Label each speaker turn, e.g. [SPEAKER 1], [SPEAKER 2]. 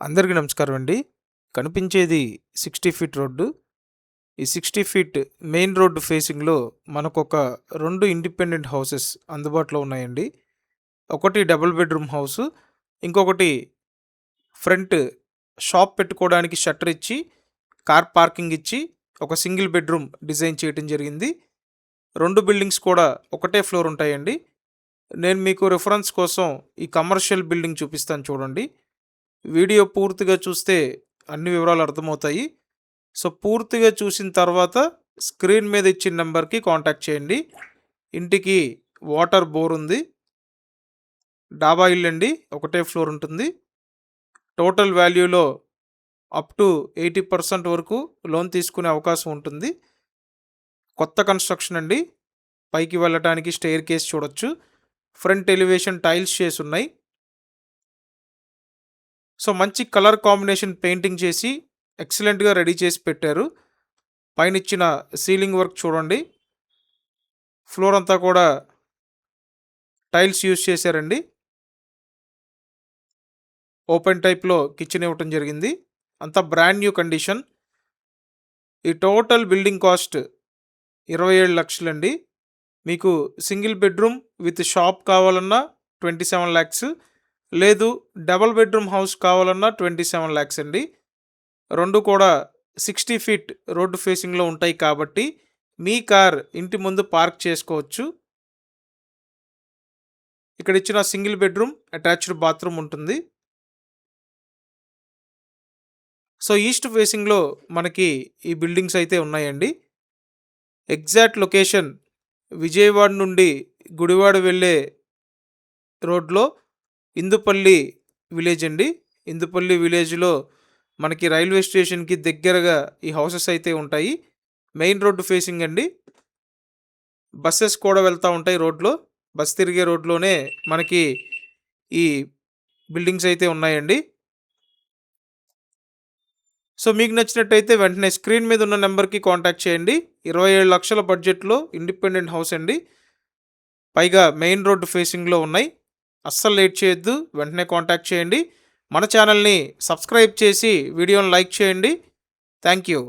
[SPEAKER 1] అందరికీ నమస్కారం అండి. కనిపించేది 60 ఫీట్ రోడ్డు. ఈ 60 ఫీట్ మెయిన్ రోడ్ ఫేసింగ్‌లో మనకొక 2 ఇండిపెండెంట్ హౌసెస్ అందుబాటులో ఉన్నాయండి. ఒకటి డబుల్ బెడ్‌రూమ్ హౌసు. ఇంకొకటి ఫ్రంట్ షాప్ పెట్టుకోవడానికి షట్టర్ ఇచ్చి, కార్ పార్కింగ్ ఇచ్చి, ఒక సింగిల్ బెడ్‌రూమ్ డిజైన్ చేయటం జరిగింది. 2 బిల్డింగ్స్ కూడా ఒకటే ఫ్లోర్ ఉంటాయండి. నేను మీకు రిఫరెన్స్ కోసం ఈ కమర్షియల్ బిల్డింగ్ చూపిస్తాను చూడండి. వీడియో పూర్తిగా చూస్తే అన్ని వివరాలు అర్థమవుతాయి. సో, పూర్తిగా చూసిన తర్వాత స్క్రీన్ మీద ఇచ్చిన నెంబర్‌కి కాంటాక్ట్ చేయండి. ఇంటికి వాటర్ బోర్ ఉంది. డాబా ఇల్లండి. ఒకటే ఫ్లోర్ ఉంటుంది. టోటల్ వాల్యూలో అప్ టు 80% వరకు లోన్ తీసుకునే అవకాశం ఉంటుంది. కొత్త కన్‌స్ట్రక్షన్ అండి. పైకి వెళ్ళటానికి స్టెయిర్ కేస్ చూడొచ్చు. ఫ్రంట్ ఎలివేషన్ టైల్స్ చేసున్నాయి. సో, మంచి కలర్ కాంబినేషన్ పెయింటింగ్ చేసి ఎక్సలెంట్‌గా రెడీ చేసి పెట్టారు. పైనిచ్చిన సీలింగ్ వర్క్ చూడండి. ఫ్లోర్ అంతా కూడా టైల్స్ యూజ్ చేశారండి. ఓపెన్ టైప్‌లో కిచెన్ ఇవ్వటం జరిగింది. అంతా బ్రాండ్ న్యూ కండిషన్. ఈ టోటల్ బిల్డింగ్ కాస్ట్ 27,00,000 మీకు సింగిల్ బెడ్‌రూమ్ విత్ షాప్ కావాలన్నా 27,00,000 లేదు డబుల్ బెడ్‌రూమ్ హౌస్ కావాలన్నా 27,00,000 అండి. 2 కూడా 60 ఫీట్ రోడ్ ఫేసింగ్‌లో ఉంటాయి కాబట్టి మీ కార్ ఇంటి ముందు పార్క్ చేసుకోవచ్చు. ఇక్కడ ఇచ్చిన సింగిల్ బెడ్‌రూమ్ అటాచ్డ్ బాత్రూమ్ ఉంటుంది. సో, ఈస్ట్ ఫేసింగ్‌లో మనకి ఈ బిల్డింగ్స్ అయితే ఉన్నాయండి. ఎగ్జాక్ట్ లొకేషన్ విజయవాడ నుండి గుడివాడ వెళ్ళే రోడ్‌లో ఇందుపల్లి విలేజ్ అండి. ఇందుపల్లి విలేజ్‌లో మనకి రైల్వే స్టేషన్‌కి దగ్గరగా ఈ హౌసెస్ అయితే ఉంటాయి. మెయిన్ రోడ్ ఫేసింగ్ అండి. బసెస్ కూడా వెళ్తా ఉంటాయి రోడ్‌లో. బస్ తిరిగే రోడ్‌లోనే మనకి ఈ బిల్డింగ్స్ అయితే ఉన్నాయండి. సో, మీకు నచ్చినట్టయితే వెంటనే స్క్రీన్ మీద ఉన్న నెంబర్‌కి కాంటాక్ట్ చేయండి. 27,00,000 బడ్జెట్‌లో ఇండిపెండెంట్ హౌస్ అండి. పైగా మెయిన్ రోడ్ ఫేసింగ్‌లో ఉన్నాయి. అస్సలు లేట్ చేయొద్దు. వెంటనే కాంటాక్ట్ చేయండి. మన ఛానల్‌ని సబ్స్క్రైబ్ చేసి వీడియోని లైక్ చేయండి. Thank you.